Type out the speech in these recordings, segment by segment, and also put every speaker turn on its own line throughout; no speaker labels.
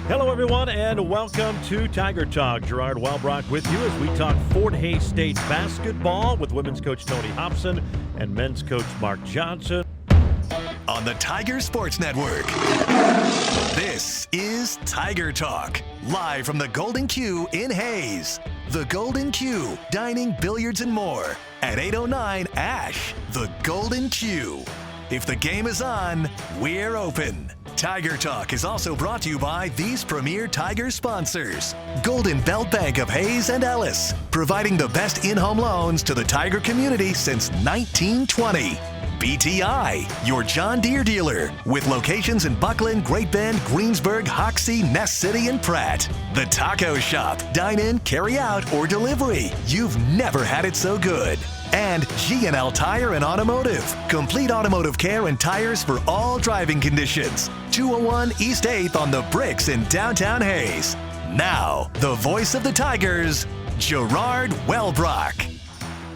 Hello, everyone, and welcome to Tiger Talk. Gerard Wellbrock with you as we talk Fort Hays State basketball with women's coach Tony Hobson and men's coach Mark Johnson.
On the Tiger Sports Network, this is Tiger Talk, live from the Golden Q in Hays. The Golden Q, dining, billiards, and more at 809 Ash, the Golden Q. If the game is on, we're open. Tiger Talk is also brought to you by these premier Tiger sponsors. Golden Belt Bank of Hays and Ellis, providing the best in-home loans to the Tiger community since 1920. BTI, your John Deere dealer, with locations in Buckland, Great Bend, Greensburg, Hoxie, Ness City, and Pratt. The Taco Shop, dine in, carry out, or delivery. You've never had it so good. And G&L Tire and Automotive, complete automotive care and tires for all driving conditions. 201 East 8th on the Bricks in downtown Hays. Now, the voice of the Tigers, Gerard Wellbrock.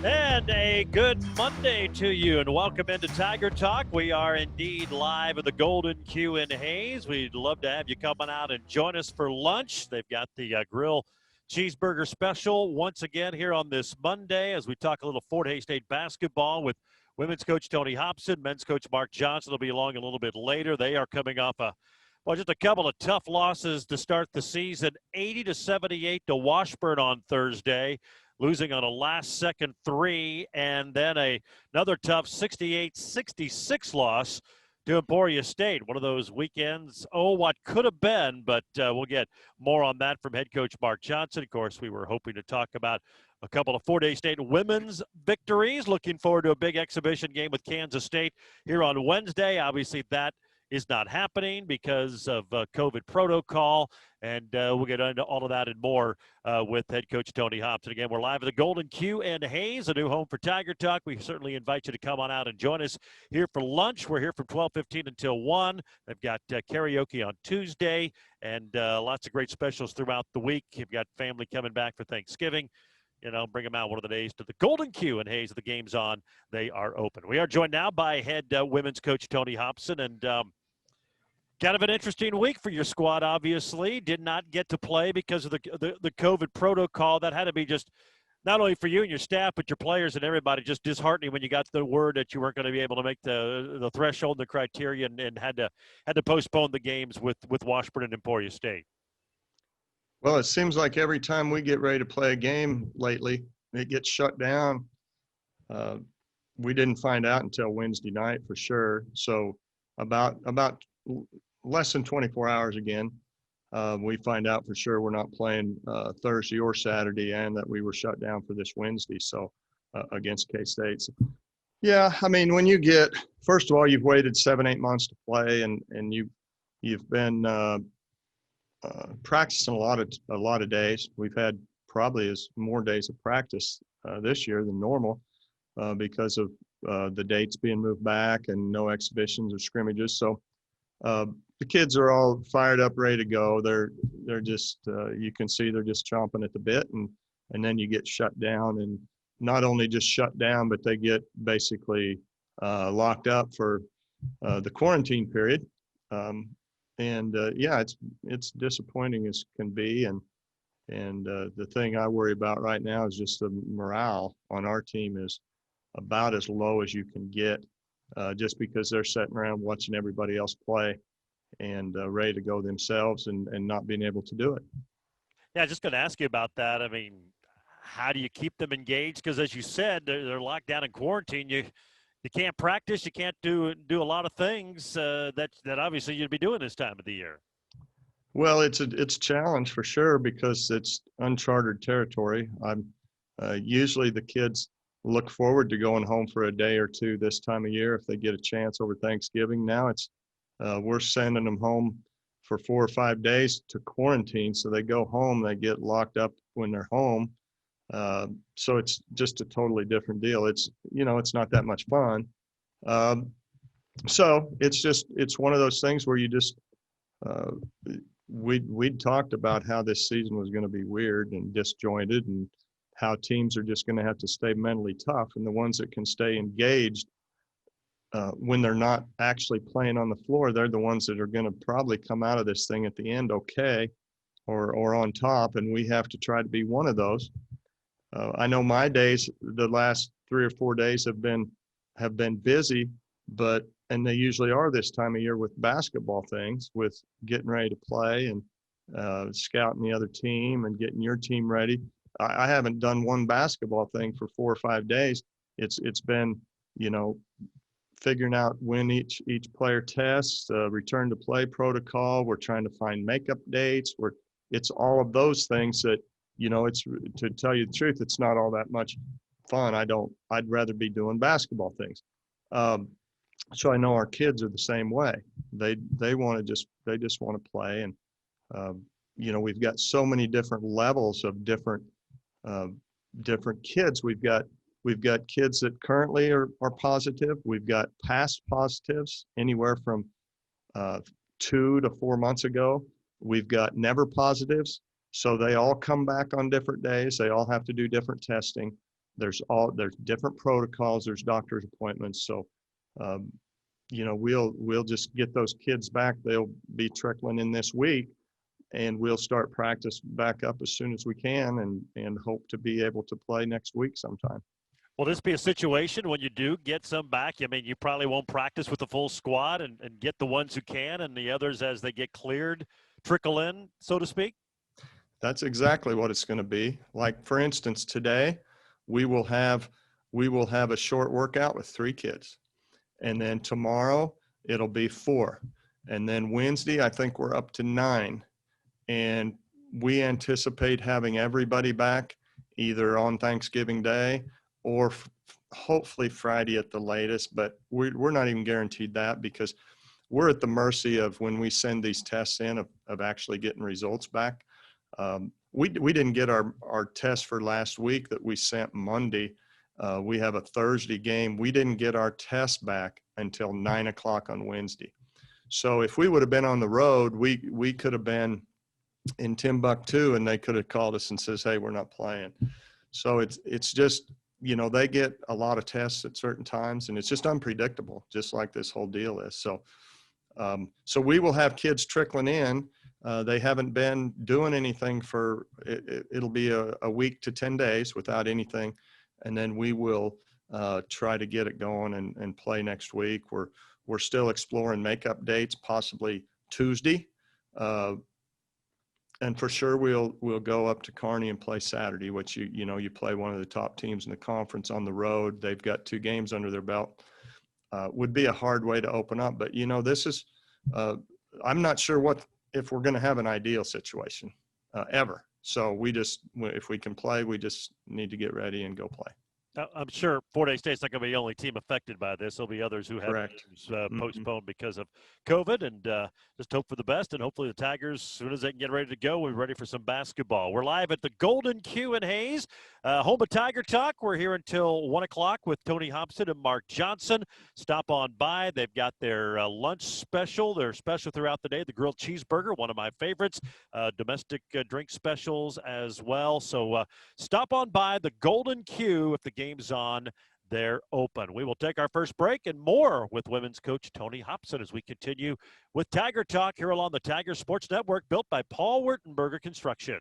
And a good Monday to you, and welcome into Tiger Talk. We are indeed live at the Golden Q in Hays. We'd love to have you coming out and join us for lunch. They've got the grill cheeseburger special once again here on this Monday as we talk a little Fort Hays State basketball with women's coach Tony Hobson, men's coach Mark Johnson will be along a little bit later. They are coming off just a couple of tough losses to start the season. 80-78 to Washburn on Thursday, losing on a last-second three, and then another tough 68-66 loss to Emporia State. One of those weekends, what could have been, but we'll get more on that from head coach Mark Johnson. Of course, we were hoping to talk about a couple of Fort Hays State women's victories. Looking forward to a big exhibition game with Kansas State here on Wednesday. Obviously, that is not happening because of COVID protocol, and we'll get into all of that and more with head coach Tony Hobson. Again, we're live at the Golden Q and Hays, a new home for Tiger Talk. We certainly invite you to come on out and join us here for lunch. We're here from 12:15 until 1. They've got karaoke on Tuesday and lots of great specials throughout the week. You've got family coming back for Thanksgiving. Bring them out one of the days to the Golden Q and Hays. The game's on. They are open. We are joined now by head women's coach Tony Hobson, and kind of an interesting week for your squad, obviously. Did not get to play because of the COVID protocol. That had to be just not only for you and your staff, but your players and everybody just disheartening when you got the word that you weren't going to be able to make the threshold and the criteria and had to postpone the games with Washburn and Emporia State.
Well, it seems like every time we get ready to play a game lately, it gets shut down. We didn't find out until Wednesday night for sure. So about less than 24 hours again, we find out for sure we're not playing Thursday or Saturday, and that we were shut down for this Wednesday. So against K-State. So, yeah, I mean, when you get, first of all, you've waited 7-8 months to play, and you've been practicing a lot of days. We've had probably more days of practice this year than normal because of the dates being moved back and no exhibitions or scrimmages. So the kids are all fired up, ready to go. They're just you can see they're just chomping at the bit, and then you get shut down, and not only just shut down, but they get basically locked up for the quarantine period. Yeah, it's disappointing as can be, and the thing I worry about right now is just the morale on our team is about as low as you can get, just because they're sitting around watching everybody else play and ready to go themselves and not being able to do it.
Yeah, just going to ask you about that. I mean, how do you keep them engaged? Because as you said, they're locked down in quarantine. You can't practice. You can't do a lot of things that obviously you'd be doing this time of the year.
Well, it's a challenge for sure because it's uncharted territory. Usually the kids look forward to going home for a day or two this time of year if they get a chance over Thanksgiving. Now it's we're sending them home for 4 or 5 days to quarantine, so they go home, they get locked up when they're home. So it's just a totally different deal. It's not that much fun. So it's one of those things where you just we'd talked about how this season was going to be weird and disjointed, and how teams are just going to have to stay mentally tough, and the ones that can stay engaged when they're not actually playing on the floor, they're the ones that are going to probably come out of this thing at the end okay, or on top, and we have to try to be one of those. I know my days, the last 3 or 4 days have been busy, and they usually are this time of year with basketball things, with getting ready to play and scouting the other team and getting your team ready. I haven't done one basketball thing for 4 or 5 days. It's been, figuring out when each player tests, return to play protocol. We're trying to find makeup dates. It's all of those things that, it's, to tell you the truth, it's not all that much fun. I'd rather be doing basketball things. So I know our kids are the same way. They just want to play. And, we've got so many different levels of different kids. We've got kids that currently are positive. We've got past positives, anywhere from 2 to 4 months ago. We've got never positives. So they all come back on different days. They all have to do different testing. There's different protocols. There's doctor's appointments. So, we'll just get those kids back. They'll be trickling in this week, and we'll start practice back up as soon as we can, and hope to be able to play next week sometime.
Will this be a situation when you do get some back? I mean, you probably won't practice with the full squad and get the ones who can, and the others, as they get cleared, trickle in, so to speak?
That's exactly what it's going to be. Like, for instance, today we will have a short workout with 3 kids. And then tomorrow it'll be 4. And then Wednesday, I think we're up to 9. And we anticipate having everybody back either on Thanksgiving Day or hopefully Friday at the latest. But we're not even guaranteed that, because we're at the mercy of, when we send these tests in, of actually getting results back. We didn't get our test for last week that we sent Monday. We have a Thursday game. We didn't get our test back until 9 o'clock on Wednesday. So if we would have been on the road, we could have been in Timbuktu, and they could have called us and says, hey, we're not playing. So it's just, they get a lot of tests at certain times, and it's just unpredictable, just like this whole deal is. So we will have kids trickling in. They haven't been doing anything for, it'll be a week to 10 days without anything. And then we will try to get it going and play next week. We're still exploring makeup dates, possibly Tuesday. And for sure we'll go up to Kearney and play Saturday, which you play one of the top teams in the conference on the road. They've got 2 games under their belt. Would be a hard way to open up, but this is I'm not sure if we're going to have an ideal situation ever. So if we can play, we just need to get ready and go play.
I'm sure Fort Hays State's not going to be the only team affected by this. There'll be others who have
Correct.
games postponed because of COVID, and just hope for the best. And hopefully the Tigers, as soon as they can get ready to go, we're ready for some basketball. We're live at the Golden Q in Hays, home of Tiger Talk. We're here until 1 o'clock with Tony Hobson and Mark Johnson. Stop on by. They've got their lunch special. They're special throughout the day. The grilled cheeseburger, one of my favorites. Domestic drink specials as well. So stop on by the Golden Q if the game's on. They're open. We will take our first break and more with women's coach Tony Hobson as we continue with Tiger Talk here along the Tiger Sports Network, built by Paul Wertenberger Construction.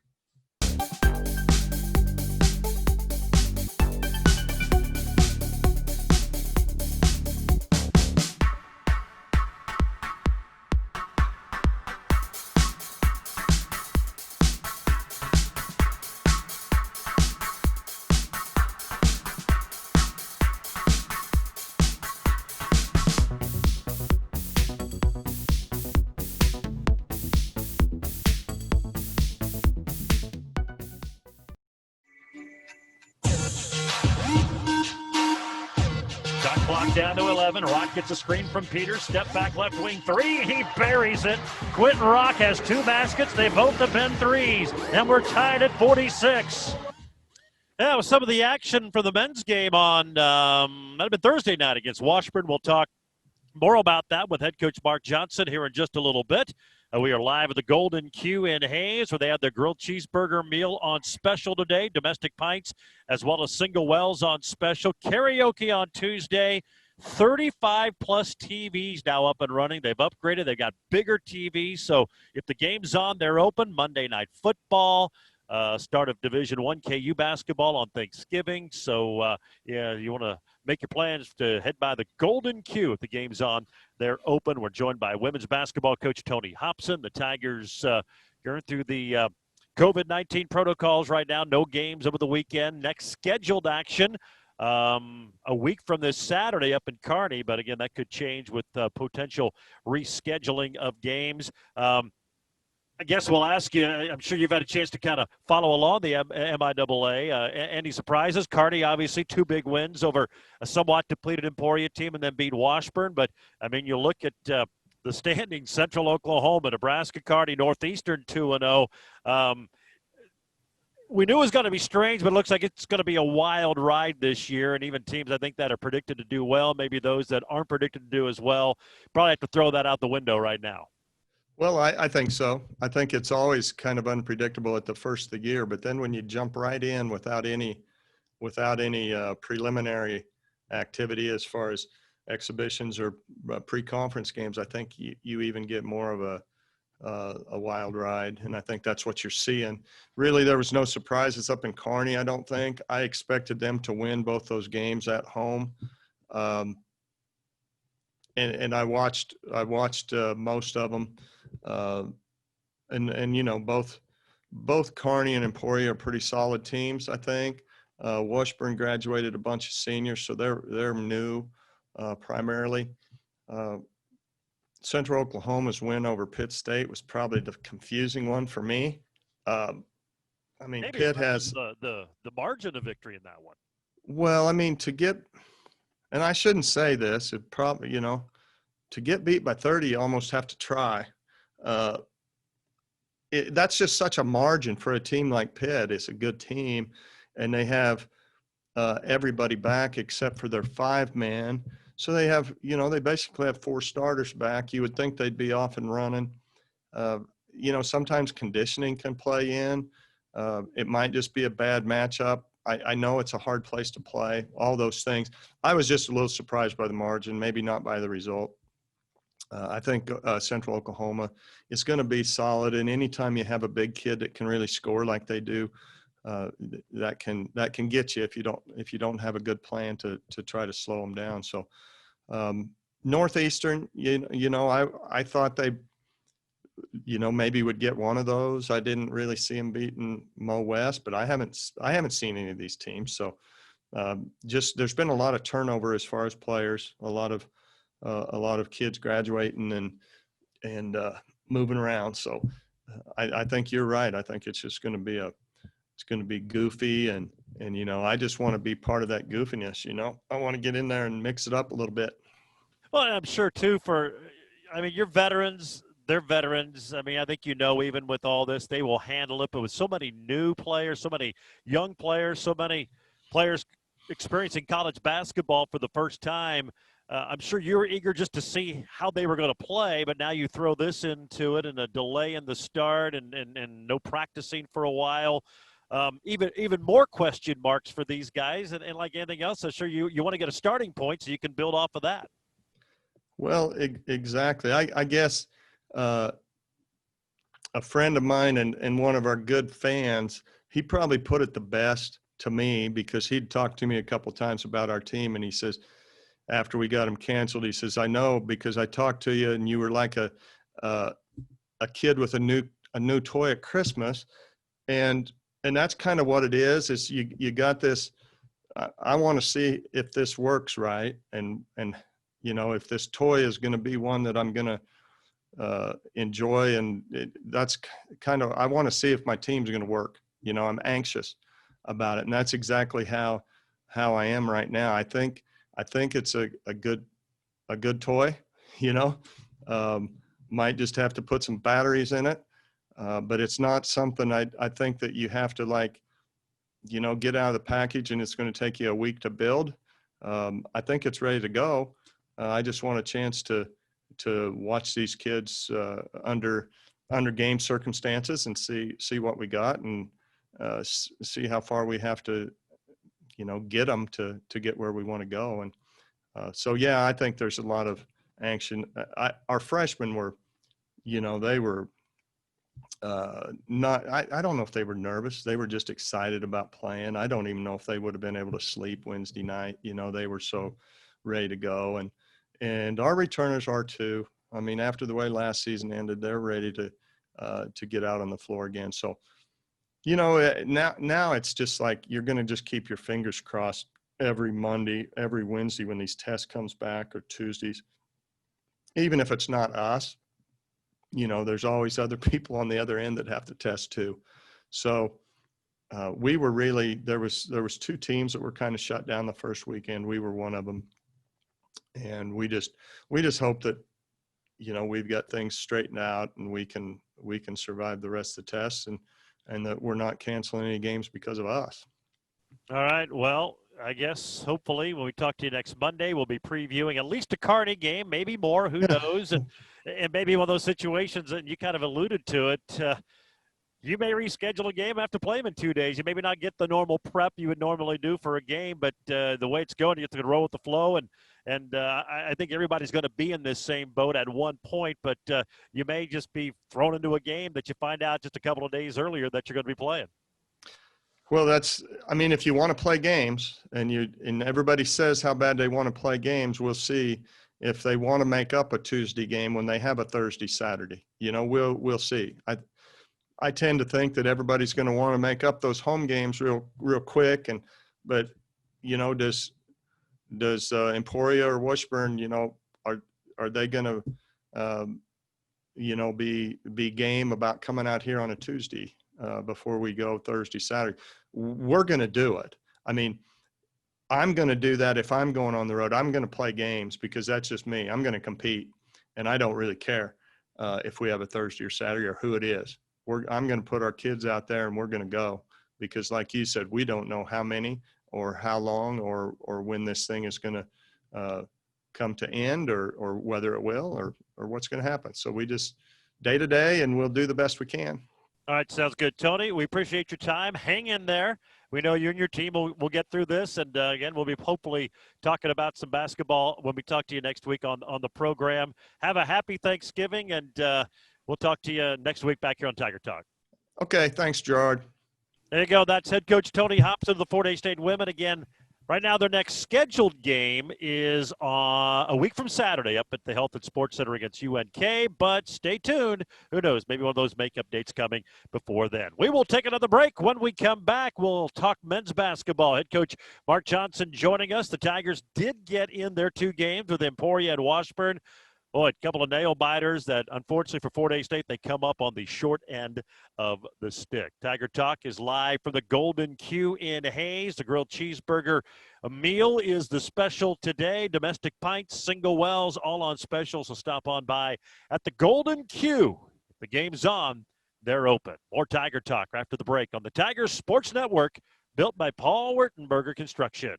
Down to 11. Rock gets a screen from Peters. Step back left wing 3. He buries it. Quentin Rock has 2 baskets. They both have been 3s. And we're tied at 46. That was some of the action for the men's game on that'd have been Thursday night against Washburn. We'll talk more about that with head coach Mark Johnson here in just a little bit. We are live at the Golden Q in Hays, where they have their grilled cheeseburger meal on special today. Domestic pints as well as single wells on special. Karaoke on Tuesday. 35 plus TVs now up and running. They've upgraded. They've got bigger TVs. So if the game's on, they're open. Monday Night Football, start of Division I KU basketball on Thanksgiving. So, yeah, you want to make your plans to head by the Golden Q if the game's on. They're open. We're joined by women's basketball coach Tony Hobson. The Tigers going through the COVID-19 protocols right now. No games over the weekend. Next scheduled action a week from this Saturday up in Kearney, but again, that could change with potential rescheduling of games. I guess we'll ask you, I'm sure you've had a chance to kind of follow along the MIAA. Any surprises? Kearney, obviously, 2 big wins over a somewhat depleted Emporia team and then beat Washburn. But, I mean, you look at the standings, Central Oklahoma, Nebraska, Kearney, Northeastern 2-0. We knew it was going to be strange, but it looks like it's going to be a wild ride this year. And even teams, I think, that are predicted to do well, maybe those that aren't predicted to do as well, probably have to throw that out the window right now.
Well, I think so. I think it's always kind of unpredictable at the first of the year, but then when you jump right in without any preliminary activity as far as exhibitions or pre-conference games, I think you even get more of a wild ride, and I think that's what you're seeing. Really, there was no surprises up in Kearney, I don't think. I expected them to win both those games at home. And I watched most of them, and you know, both Kearney and Emporia are pretty solid teams, I think. Washburn graduated a bunch of seniors, so they're new primarily. Central Oklahoma's win over Pitt State was probably the confusing one for me. I mean,
maybe
Pitt has
the margin of victory in that one.
Well, I mean, and I shouldn't say this, it probably, you know, to get beat by 30, you almost have to try. That's just such a margin for a team like Pitt. It's a good team, and they have everybody back except for their 5-man. So they have, you know, they basically have 4 starters back. You would think they'd be off and running. You know, sometimes conditioning can play in. It might just be a bad matchup. I know it's a hard place to play, all those things. I was just a little surprised by the margin, maybe not by the result. I think Central Oklahoma is going to be solid, and anytime you have a big kid that can really score like they do, that can get you if you don't have a good plan to try to slow them down. So Northeastern, you know, I thought they, you know, maybe would get one of those. I didn't really see them beating Mo West, but I haven't seen any of these teams. So just there's been a lot of turnover as far as players, a lot of kids graduating and moving around. So I think you're right. I think it's just going to be goofy, and you know, I just want to be part of that goofiness. You know, I want to get in there and mix it up a little bit.
Well, I'm sure too. You're veterans. They're veterans. I mean, I think, you know, even with all this, they will handle it. But with so many new players, so many young players, so many players experiencing college basketball for the first time, I'm sure you were eager just to see how they were going to play. But now you throw this into it, and a delay in the start, and no practicing for a while. Even more question marks for these guys. And like anything else, I'm sure you want to get a starting point so you can build off of that.
Well, exactly. I guess a friend of mine and one of our good fans, he probably put it the best to me, because he'd talked to me a couple times about our team, and he says, after we got him canceled, he says, I know, because I talked to you and you were like a kid with a new toy at Christmas. And that's kind of what it is you got this, I want to see if this works right. And, you know, if this toy is going to be one that I'm going to enjoy. And that's kind of, I want to see if my team's going to work. You know, I'm anxious about it. And that's exactly how I am right now. I think it's a good toy, you know, might just have to put some batteries in it. But it's not something I think that you have to, like, you know, get out of the package and it's going to take you a week to build. I think it's ready to go. I just want a chance to watch these kids under game circumstances and see what we got, and see how far we have to, you know, get them to get where we want to go. And So yeah, I think there's a lot of action. Our freshmen were, they were not. I don't know if they were nervous. They were just excited about playing. I don't even know if they would have been able to sleep Wednesday night. They were so ready to go, and our returners are too. I mean, after the way last season ended, they're ready to get out on the floor again. So, now it's just like you're going to just keep your fingers crossed every Monday, every Wednesday when these tests comes back, or Tuesdays. Even if it's not us, there's always other people on the other end that have to test too. So we were really, there was 2 teams that were kind of shut down the first weekend. We were one of them. And we just hope that, we've got things straightened out and we can survive the rest of the tests and that we're not canceling any games because of us.
All right. Well, I guess hopefully when we talk to you next Monday, we'll be previewing at least a Kearney game, maybe more, who knows, and maybe one of those situations, and you kind of alluded to it, you may reschedule a game after playing in 2 days. You maybe not get the normal prep you would normally do for a game, but the way it's going, you have to roll with the flow, and I think everybody's going to be in this same boat at one point, but you may just be thrown into a game that you find out just a couple of days earlier that you're going to be playing.
Well, if you want to play games and everybody says how bad they want to play games, we'll see if they want to make up a Tuesday game when they have a Thursday, Saturday. We'll see. I tend to think that everybody's going to want to make up those home games real quick. But does Emporia or Washburn, are they going to, be game about coming out here on a Tuesday before we go Thursday, Saturday? We're going to do it. I mean, I'm going to do that if I'm going on the road. I'm going to play games because that's just me. I'm going to compete, and I don't really care if we have a Thursday or Saturday or who it is. I'm going to put our kids out there, and we're going to go because, like you said, we don't know how many or how long or when this thing is going to come to end or whether it will or what's going to happen. So we just day to day, and we'll do the best we can.
All right, sounds good. Tony, we appreciate your time. Hang in there. We know you and your team will get through this. And, again, we'll be hopefully talking about some basketball when we talk to you next week on the program. Have a happy Thanksgiving, and we'll talk to you next week back here on Tiger Talk.
Okay, thanks, Gerard.
There you go. That's head coach Tony Hobson of the Fort Hays State women. Again, right now their next scheduled game is a week from Saturday up at the Health and Sports Center against UNK. But stay tuned. Who knows? Maybe one of those makeup dates coming before then. We will take another break. When we come back, we'll talk men's basketball. Head coach Mark Johnson joining us. The Tigers did get in their 2 games with Emporia and Washburn. Boy, a couple of nail biters that, unfortunately for Fort Hays State, they come up on the short end of the stick. Tiger Talk is live from the Golden Q in Hays. The grilled cheeseburger meal is the special today. Domestic pints, single wells, all on special. So stop on by at the Golden Q. If the game's on, they're open. More Tiger Talk after the break on the Tigers Sports Network, built by Paul Wertenberger Construction.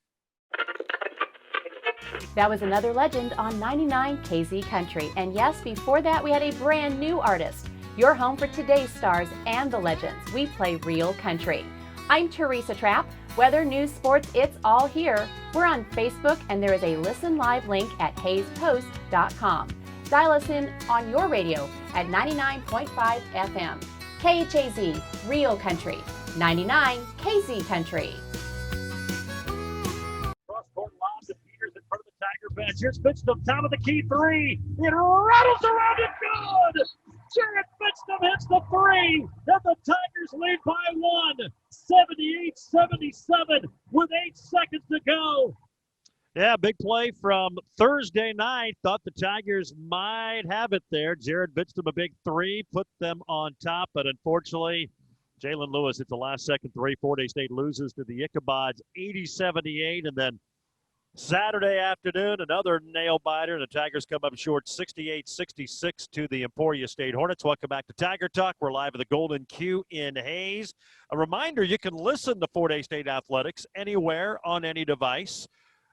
That was another legend on 99 KZ Country. And yes, before that, we had a brand new artist. Your home for today's stars and the legends. We play real country. I'm Teresa Trapp. Weather, news, sports, it's all here. We're on Facebook, and there is a listen live link at hayspost.com. Dial us in on your radio at 99.5 FM. KHAZ, real country. 99 KZ Country.
Tiger bench. Here's Fitzdom, top of the key 3. It rattles around it good. Jared Fitzdom hits the 3. Then the Tigers lead by 1. 78-77 with 8 seconds to go. Yeah, big play from Thursday night. Thought the Tigers might have it there. Jared Fitzdom, a big 3, put them on top, but unfortunately, Jalen Lewis hits the last second 3. Fort Hays State loses to the Ichabods 80-78, and then Saturday afternoon, another nail-biter. The Tigers come up short 68-66 to the Emporia State Hornets. Welcome back to Tiger Talk. We're live at the Golden Q in Hays. A reminder, you can listen to Fort Hays State Athletics anywhere on any device.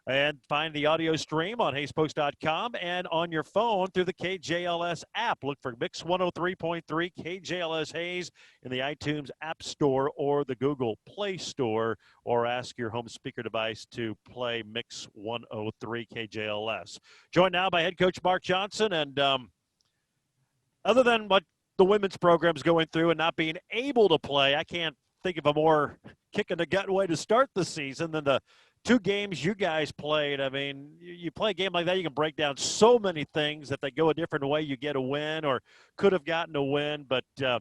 And find the audio stream on hayespost.com and on your phone through the KJLS app. Look for Mix 103.3 KJLS Hayes in the iTunes App Store or the Google Play Store, or ask your home speaker device to play Mix 103 KJLS. Joined now by head coach Mark Johnson. And other than what the women's program's going through and not being able to play, I can't think of a more kick-in-the-gut way to start the season than the 2 games you guys played. I mean, you play a game like that, you can break down so many things. If they go a different way, you get a win or could have gotten a win. But the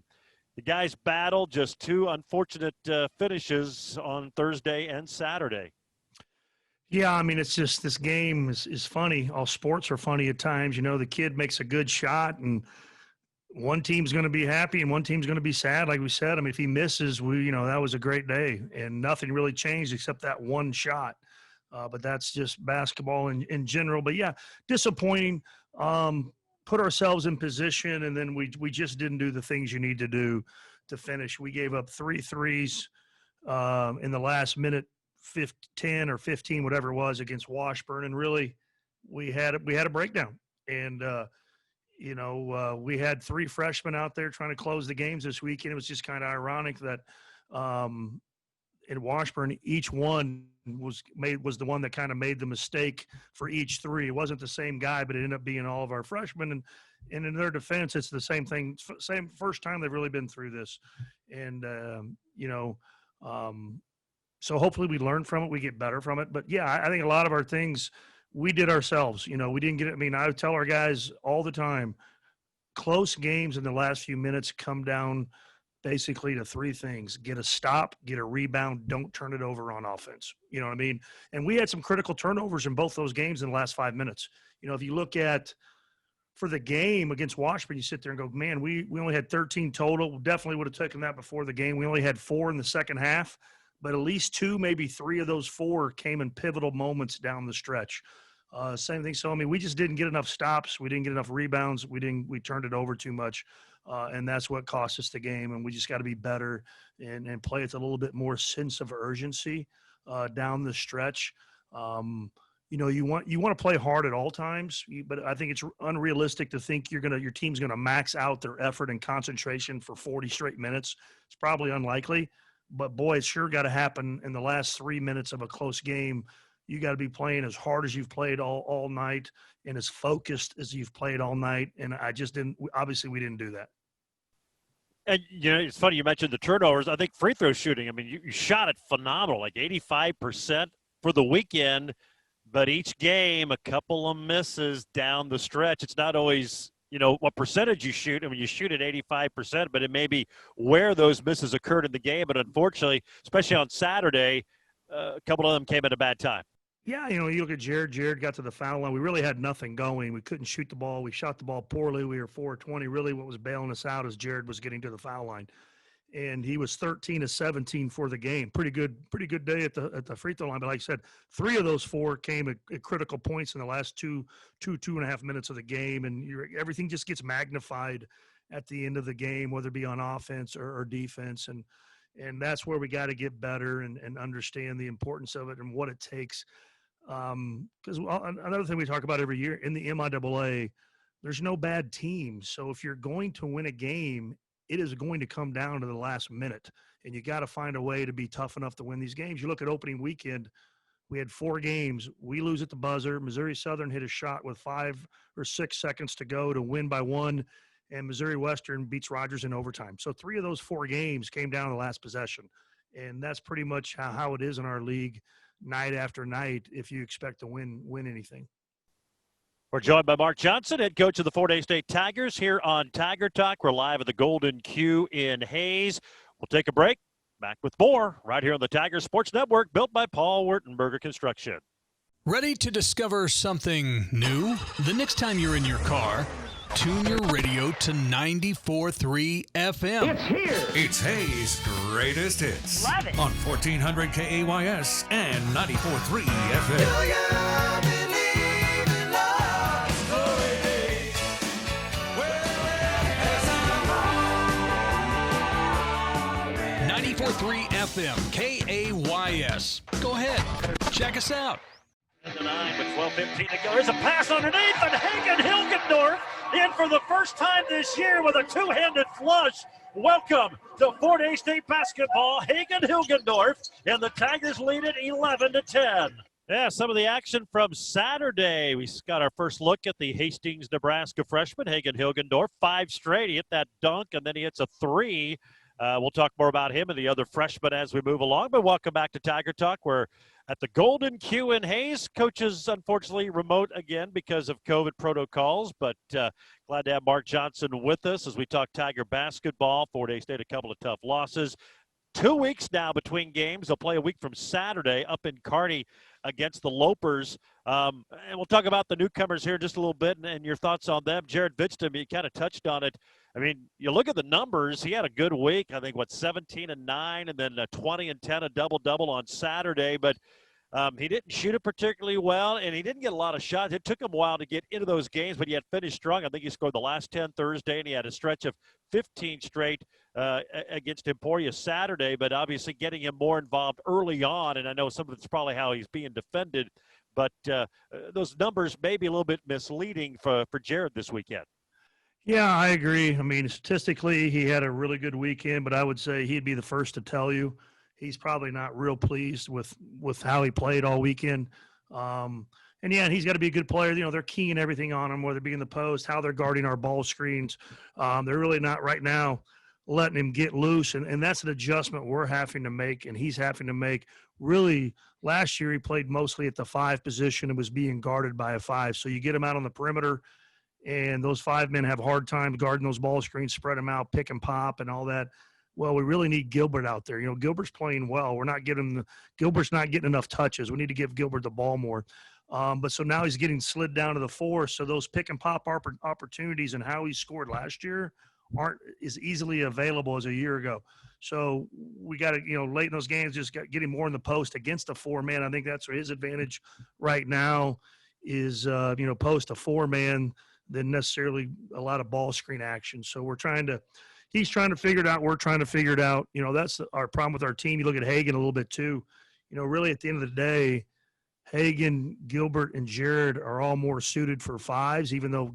guys battled, just 2 unfortunate finishes on Thursday and Saturday.
Yeah, I mean, it's just this game is funny. All sports are funny at times. You know, the kid makes a good shot, and one team's going to be happy and one team's going to be sad. Like we said, I mean, if he misses, that was a great day, and nothing really changed except that one shot. But that's just basketball in general. But yeah, disappointing. Put ourselves in position, and then we just didn't do the things you need to do to finish. We gave up 3 threes in the last minute, 10 or 15, whatever it was, against Washburn, and really we had a breakdown. And we had 3 freshmen out there trying to close the games this weekend. It was just kind of ironic that in Washburn, each one was the one that kind of made the mistake for each 3. It wasn't the same guy, but it ended up being all of our freshmen. And in their defense, it's the same thing. Same first time they've really been through this. And, so hopefully we learn from it. We get better from it. But, yeah, I think a lot of our things – we did ourselves. We didn't get it. I mean, I tell our guys all the time, close games in the last few minutes come down basically to 3 things: get a stop, get a rebound, don't turn it over on offense. You know what I mean? And we had some critical turnovers in both those games in the last 5 minutes. If you look at for the game against Washburn, you sit there and go, man, we only had 13 total. Definitely would have taken that before the game. We only had 4 in the second half. But at least 2, maybe 3 of those 4 came in pivotal moments down the stretch. Same thing. So, I mean, we just didn't get enough stops. We didn't get enough rebounds. We turned it over too much. And that's what cost us the game. And we just got to be better and play with a little bit more sense of urgency down the stretch. You want to play hard at all times, but I think it's unrealistic to think your team's going to max out their effort and concentration for 40 straight minutes. It's probably unlikely. But, boy, it's sure got to happen in the last 3 minutes of a close game. You got to be playing as hard as you've played all night and as focused as you've played all night. And we didn't do that.
And, it's funny you mentioned the turnovers. I think free throw shooting, I mean, you shot it phenomenal, like 85% for the weekend. But each game, a couple of misses down the stretch. It's not always – what percentage you shoot. I mean, you shoot at 85%, but it may be where those misses occurred in the game. But unfortunately, especially on Saturday, a couple of them came at a bad time.
Yeah, you look at Jared. Jared got to the foul line. We really had nothing going. We couldn't shoot the ball. We shot the ball poorly. We were 4-20. Really what was bailing us out is Jared was getting to the foul line. And he was 13 of 17 for the game. Pretty good day at the free throw line. But like I said, 3 of those 4 came at critical points in the last 2.5 minutes of the game, and everything just gets magnified at the end of the game, whether it be on offense or defense. And that's where we got to get better and understand the importance of it and what it takes. Because another thing we talk about every year in the MIAA, there's no bad teams. So if you're going to win a game, it is going to come down to the last minute, and you got to find a way to be tough enough to win these games. You look at opening weekend, we had 4 games. We lose at the buzzer. Missouri Southern hit a shot with 5 or 6 seconds to go to win by 1, and Missouri Western beats Rogers in overtime. So 3 of those 4 games came down to the last possession, and that's pretty much how it is in our league night after night if you expect to win anything.
We're joined by Mark Johnson, head coach of the Fort Hays State Tigers, here on Tiger Talk. We're live at the Golden Q in Hays. We'll take a break. Back with more right here on the Tiger Sports Network, built by Paul Wertenberger Construction.
Ready to discover something new? The next time you're in your car, tune your radio to 94.3 FM.
It's here.
It's Hayes' greatest hits.
Love it.
On 1400 KAYS and 94.3 FM.
94.3 FM, KAYS. Go ahead, check us out.
And the 9 with 12:15 to go. There's a pass underneath, and Hagen Hilgendorf in for the first time this year with a two-handed flush. Welcome to Fort Hays State basketball. Hagen Hilgendorf, and the Tigers lead it 11-10. Yeah, some of the action from Saturday. We got our first look at the Hastings, Nebraska freshman, Hagen Hilgendorf. 5 straight. He hit that dunk, and then he hits a 3. We'll talk more about him and the other freshmen as we move along. But welcome back to Tiger Talk. We're at the Golden Q in Hayes. Coaches, unfortunately, remote again because of COVID protocols. But glad to have Mark Johnson with us as we talk Tiger basketball. Fort Hays State, a couple of tough losses. 2 weeks now between games. They'll play a week from Saturday up in Kearney against the Lopers. And we'll talk about the newcomers here just a little bit and your thoughts on them. Jared Vidstam, you kind of touched on it. I mean, you look at the numbers. He had a good week. I think, 17 and 9, and then 20 and 10, a double-double on Saturday. But he didn't shoot it particularly well, and he didn't get a lot of shots. It took him a while to get into those games, but he had finished strong. I think he scored the last 10 Thursday, and he had a stretch of 15 straight against Emporia Saturday. But obviously getting him more involved early on, and I know some of it's probably how he's being defended. But those numbers may be a little bit misleading for Jared this weekend.
Yeah, I agree. I mean, statistically, he had a really good weekend, but I would say he'd be the first to tell you he's probably not real pleased with how he played all weekend. And he's got to be a good player. You know, they're keying everything on him, whether it be in the post, how they're guarding our ball screens. They're really not right now letting him get loose, and that's an adjustment we're having to make, and he's having to make. Really, last year he played mostly at the 5 position and was being guarded by a 5. So you get him out on the perimeter, and those 5 men have a hard time guarding those ball screens, spread them out, pick and pop, and all that. Well, we really need Gilbert out there. You know, Gilbert's playing well. Gilbert's not getting enough touches. We need to give Gilbert the ball more. But so now he's getting slid down to the 4. So those pick and pop opportunities and how he scored last year aren't as easily available as a year ago. So we got to, late in those games, just get him more in the post against a 4-man. I think that's his advantage right now is, post a 4-man than necessarily a lot of ball screen action. So he's trying to figure it out. We're trying to figure it out. That's our problem with our team. You look at Hagen a little bit too. Really at the end of the day, Hagen, Gilbert, and Jared are all more suited for 5s, even though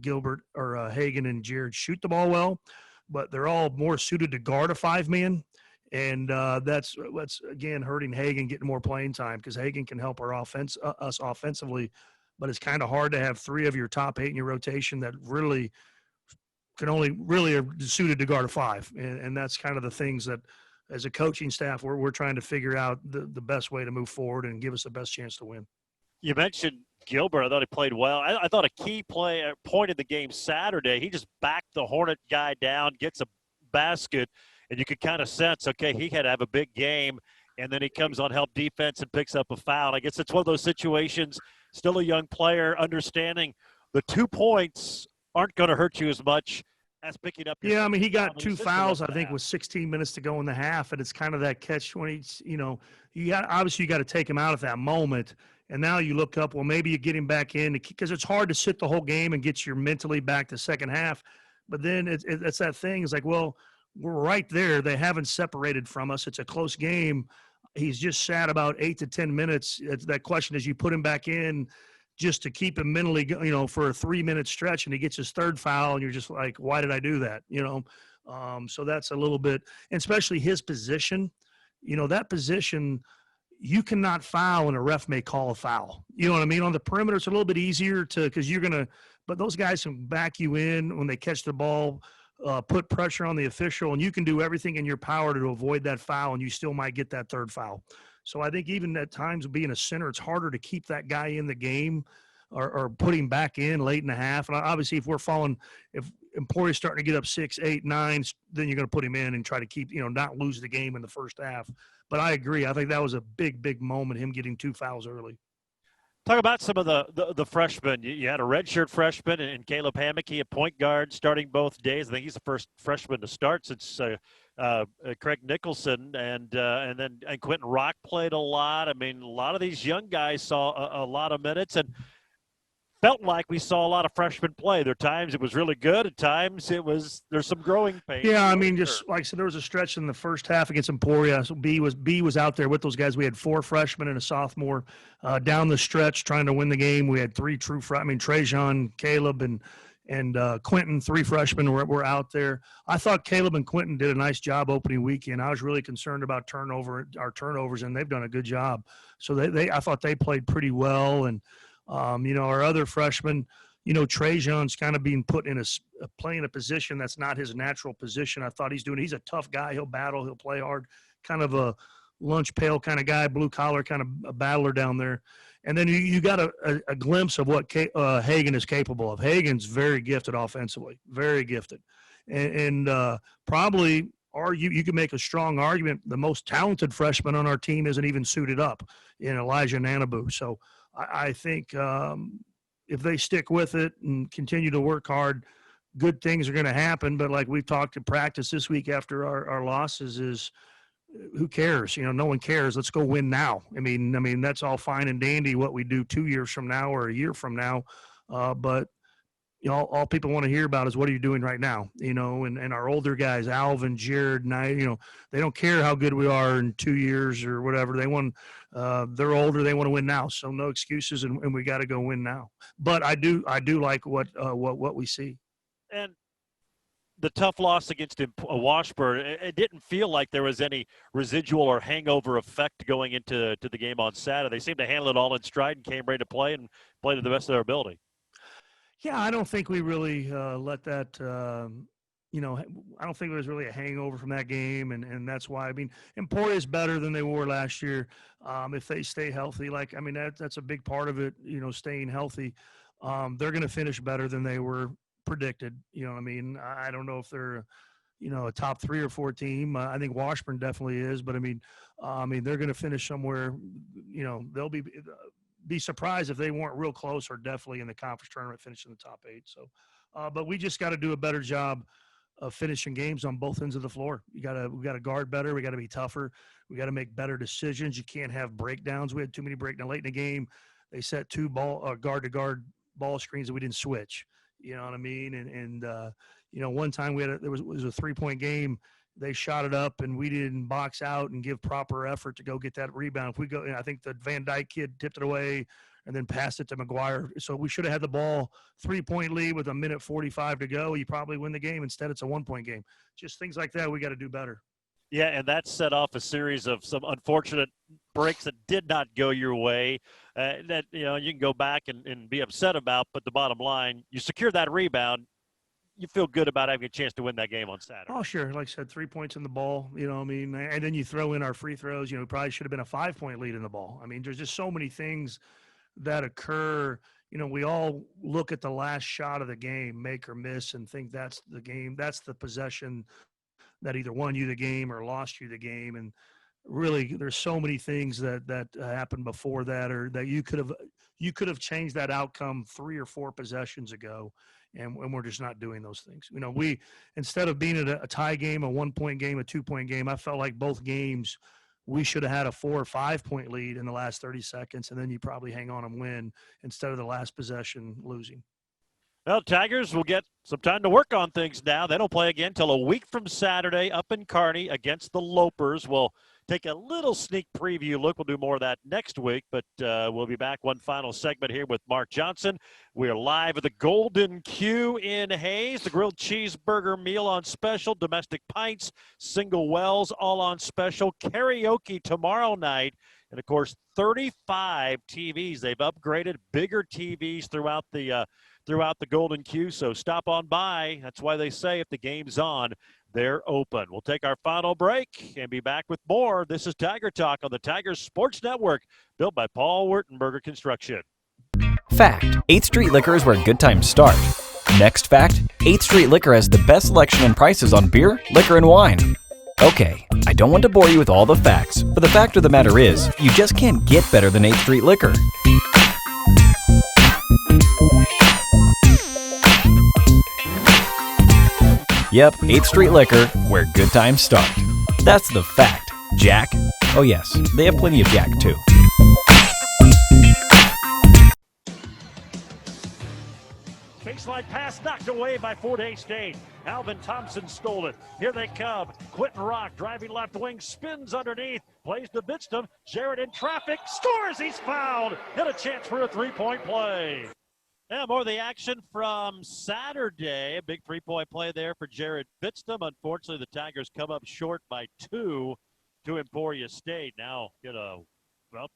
Hagen and Jared shoot the ball well, but they're all more suited to guard a 5-man. And that's again hurting Hagen getting more playing time because Hagen can help us offensively, but it's kind of hard to have 3 of your top 8 in your rotation that really are suited to guard a 5. And that's kind of the things that as a coaching staff, we're trying to figure out the best way to move forward and give us the best chance to win.
You mentioned Gilbert. I thought he played well. I thought a key point of the game Saturday, he just backed the Hornet guy down, gets a basket, and you could kind of sense, okay, he had to have a big game, and then he comes on help defense and picks up a foul. I guess it's one of those situations, still a young player, understanding the 2 points aren't going to hurt you as much as picking up.
Yeah, I mean, he got 2 fouls, I think, with 16 minutes to go in the half, and it's kind of that catch-20. You got to take him out at that moment, and now you look up, well, maybe you get him back in because it's hard to sit the whole game and get you mentally back to second half. But then it's that thing. It's like, well, we're right there. They haven't separated from us. It's a close game. He's just sat about 8 to 10 minutes. That question is, you put him back in just to keep him mentally, for a 3-minute stretch, and he gets his 3rd foul, and you're just like, why did I do that? So that's a little bit, and especially his position. That position, you cannot foul, and a ref may call a foul. You know what I mean? On the perimeter, it's a little bit easier because but those guys can back you in when they catch the ball, put pressure on the official, and you can do everything in your power to avoid that foul, and you still might get that 3rd foul. So I think even at times being a center, it's harder to keep that guy in the game or put him back in late in the half. And obviously if Emporia's starting to get up 6, 8, 9, then you're going to put him in and try to keep, not lose the game in the first half. But I agree. I think that was a big, big moment, him getting 2 fouls early.
Talk about some of the freshmen. You had a redshirt freshman and Caleb Hammocky, a point guard, starting both days. I think he's the first freshman to start since Craig Nicholson, and then Quentin Rock played a lot. I mean, a lot of these young guys saw a lot of minutes. And felt like we saw a lot of freshmen play. There are times it was really good. At times there's some growing pains.
Yeah, I mean, just like I said, there was a stretch in the first half against Emporia. So B was out there with those guys. We had 4 freshmen and a sophomore down the stretch trying to win the game. We had 3 true freshmen. I mean, Trajan, Caleb, and Quentin, 3 freshmen were out there. I thought Caleb and Quentin did a nice job opening weekend. I was really concerned about our turnovers, and they've done a good job. So I thought they played pretty well. And our other freshmen, Trajan's kind of being put in playing a position that's not his natural position. I thought he's a tough guy. He'll battle. He'll play hard. Kind of a lunch pail kind of guy, blue collar kind of a battler down there. And then you got a glimpse of what Hagan is capable of. Hagan's very gifted offensively, very gifted. And probably you could make a strong argument the most talented freshman on our team isn't even suited up in Elijah Nanabu. So I think if they stick with it and continue to work hard, good things are going to happen. But like we've talked in practice this week after our losses is who cares? No one cares. Let's go win now. I mean, that's all fine and dandy what we do 2 years from now or a year from now. But all people want to hear about is what are you doing right now? And our older guys, Alvin, Jared, and I, they don't care how good we are in 2 years or whatever. They want, they're older. They want to win now. So no excuses. And we got to go win now. But I do like what we see.
And the tough loss against Washburn, it didn't feel like there was any residual or hangover effect going into the game on Saturday. They seemed to handle it all in stride and came ready to play and play to the best of their ability.
Yeah, I don't think we really let that I don't think there was really a hangover from that game, and that's why. I mean, Emporia is better than they were last year if they stay healthy. That's a big part of it, staying healthy. They're going to finish better than they were predicted. I don't know if they're, a top 3 or 4 team. I think Washburn definitely is, but they're going to finish somewhere. They'll be surprised if they weren't real close or definitely in the conference tournament, finishing the top 8. So, but we just got to do a better job of finishing games on both ends of the floor. We got to guard better. We got to be tougher. We got to make better decisions. You can't have breakdowns. We had too many breakdowns late in the game. They set 2 guard to guard ball screens that we didn't switch. You know what I mean? And one time it was a 3-point game. They shot it up and we didn't box out and give proper effort to go get that rebound. If we go, I think the Van Dyke kid tipped it away and then passed it to McGuire. So we should have had the ball 3-point lead with 1:45 to go. You probably win the game. Instead, it's a 1-point game. Just things like that. We got to do better.
Yeah, and that set off a series of some unfortunate breaks that did not go your way that, you can go back and be upset about. But the bottom line, you secure that rebound, you feel good about having a chance to win that game on Saturday.
Oh, sure. Like I said, 3 points in the ball, and then you throw in our free throws, probably should have been a 5-point lead in the ball. There's just so many things that occur. We all look at the last shot of the game, make or miss, and think that's the game. That's the possession that either won you the game or lost you the game. And really, there's so many things that happened before that, or that you could have changed that outcome 3 or 4 possessions ago. And we're just not doing those things. We, instead of being at a tie game, a 1-point game, a 2-point game, I felt like both games we should have had a 4 or 5-point lead in the last 30 seconds, and then you probably hang on and win instead of the last possession losing.
Well, Tigers will get some time to work on things now. They don't play again until a week from Saturday up in Kearney against the Lopers. We'll take a little sneak preview look. We'll do more of that next week, but we'll be back one final segment here with Mark Johnson. We're live at the Golden Q in Hayes. The grilled cheeseburger meal on special, domestic pints, single wells, all on special. Karaoke tomorrow night. And, of course, 35 TVs. They've upgraded bigger TVs throughout the Golden Q. So stop on by. That's why they say if the game's on, they're open. We'll take our final break and be back with more. This is Tiger Talk on the Tigers Sports Network, built by Paul Wertenberger Construction.
Fact: 8th Street Liquor is where good times start. Next fact: 8th Street Liquor has the best selection and prices on beer, liquor, and wine. Okay, I don't want to bore you with all the facts, but the fact of the matter is, you just can't get better than 8th Street Liquor. Yep, 8th Street Liquor, where good times start. That's the fact. Jack? Oh yes, they have plenty of Jack too.
baseline pass knocked away by Fort Hays State. Alvin Thompson stole it. Here they come. Quentin Rock driving left wing, spins underneath, plays to Bitston. Jared in traffic, scores. He's fouled. And a chance for a three-point play. Yeah, more of the action from Saturday. A big three-point play there for Jared Bitston. Unfortunately, the Tigers come up short by 2 to Emporia State. Now,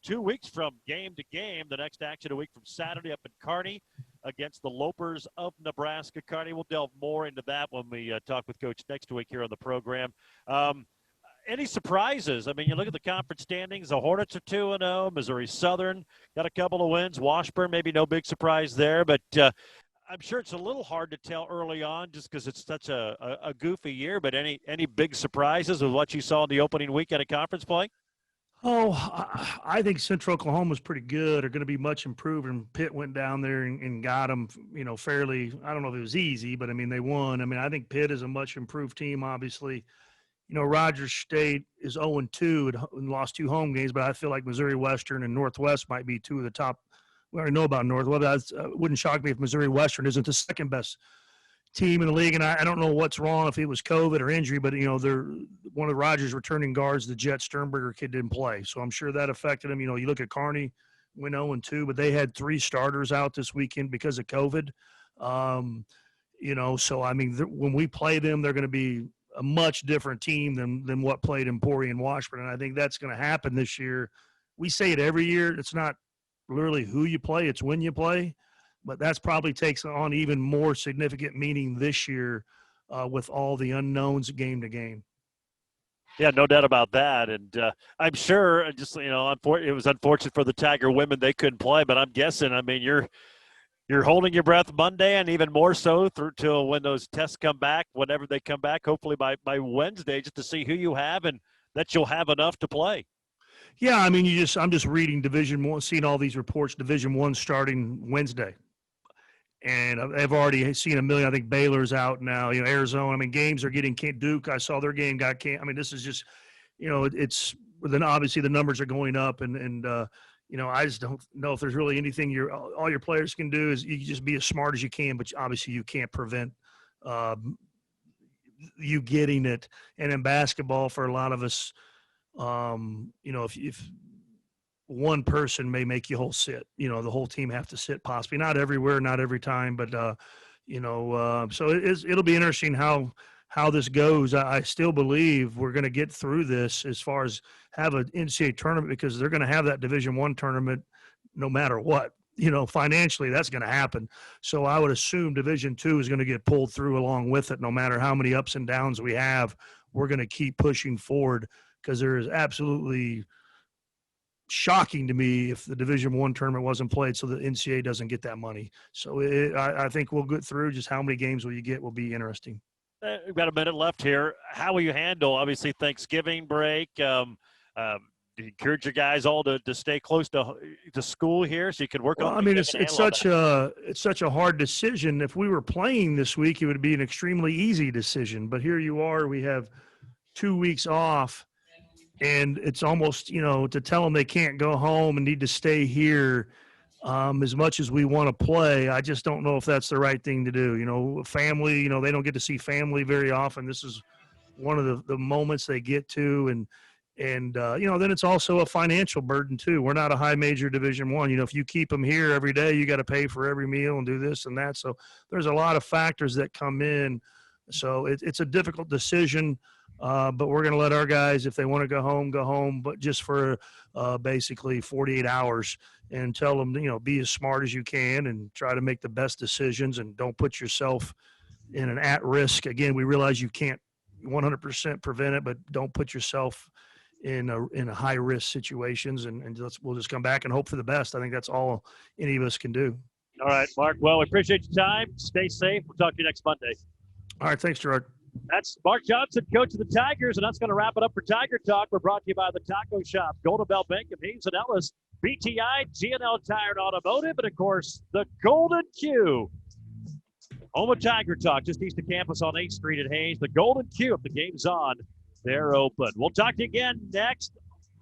2 weeks from game to game. The next action a week from Saturday up in Kearney against the Lopers of Nebraska. Kearney, we'll delve more into that when we talk with Coach next week here on the program. Any surprises? I mean, you look at the conference standings. The Hornets are 2-0. Missouri Southern got a couple of wins. Washburn, maybe no big surprise there. But I'm sure it's a little hard to tell early on just because it's such a goofy year. But any big surprises with what you saw in the opening weekend of conference play?
Oh, I think Central Oklahoma was pretty good. Are going to be much improved. And Pitt went down there and got them, fairly. I don't know if it was easy, but I mean they won. I mean I think Pitt is a much improved team. Obviously, Rogers State is 0-2 and lost 2 home games, but I feel like Missouri Western and Northwest might be 2 of the top. We already know about Northwest. It wouldn't shock me if Missouri Western isn't the second best team in the league, and I don't know what's wrong, if it was COVID or injury, but they're one of the Rogers returning guards, the Jet Sternberger kid, didn't play, so I'm sure that affected him. You look at Kearney, went 0-2, but they had 3 starters out this weekend because of COVID. So I mean, when we play them, they're going to be a much different team than what played Emporia and Washburn, and I think that's going to happen this year. We say it every year. It's not literally who you play, it's when you play. But that's probably takes on even more significant meaning this year with all the unknowns game to game.
Yeah, no doubt about that. And I'm sure it was unfortunate for the Tiger women. They couldn't play, but I'm guessing, I mean, you're holding your breath Monday and even more so through till when those tests come back, whenever they come back, hopefully by Wednesday, just to see who you have and that you'll have enough to play.
Yeah, I mean, I'm just reading Division I, seeing all these reports, Division I starting Wednesday. And I've already seen a million. I think Baylor's out now. Arizona. I mean, games are getting Duke. I saw their game got canceled. I mean, this is just, it's then obviously the numbers are going up, and I just don't know if there's really anything all your players can do is you just be as smart as you can, but obviously you can't prevent you getting it. And in basketball, for a lot of us, if one person may make you whole sit, the whole team have to sit, possibly not everywhere, not every time, but so it'll be interesting how this goes. I still believe we're going to get through this as far as have an NCAA tournament, because they're going to have that Division I tournament no matter what. Financially, that's going to happen. So I would assume Division II is going to get pulled through along with it. No matter how many ups and downs we have, we're going to keep pushing forward, because there is absolutely shocking to me if the Division I tournament wasn't played, so the NCAA doesn't get that money. So I think we'll get through. Just how many games will you get will be interesting.
We've got a minute left here. How will you handle, obviously, Thanksgiving break? Encourage your guys all to stay close to school here so you can work on.
I mean, it's such a hard decision. If we were playing this week, it would be an extremely easy decision. But here you are. We have 2 weeks off. And it's almost, to tell them they can't go home and need to stay here as much as we want to play. I just don't know if that's the right thing to do. Family, they don't get to see family very often. This is one of the moments they get to. And then it's also a financial burden too. We're not a high major Division I. If you keep them here every day, you got to pay for every meal and do this and that. So there's a lot of factors that come in. So it's a difficult decision. But we're going to let our guys, if they want to go home, but just for basically 48 hours, and tell them, be as smart as you can and try to make the best decisions and don't put yourself in an at-risk. Again, we realize you can't 100% prevent it, but don't put yourself in a high-risk situations, and we'll just come back and hope for the best. I think that's all any of us can do.
All right, Mark. Well, we appreciate your time. Stay safe. We'll talk to you next Monday.
All right. Thanks, Gerard.
That's Mark Johnson, coach of the Tigers, and that's going to wrap it up for Tiger Talk. We're brought to you by the Taco Shop, Golden Bell Bank of Hayes and Ellis, BTI, G&L Tire and Automotive, and, of course, the Golden Q. Home of Tiger Talk, just east of campus on 8th Street at Hayes. The Golden Q, if the game's on, they're open. We'll talk to you again next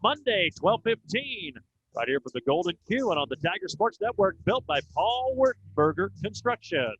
Monday, 12:15, right here from the Golden Q and on the Tiger Sports Network, built by Paul Wertenberger Construction.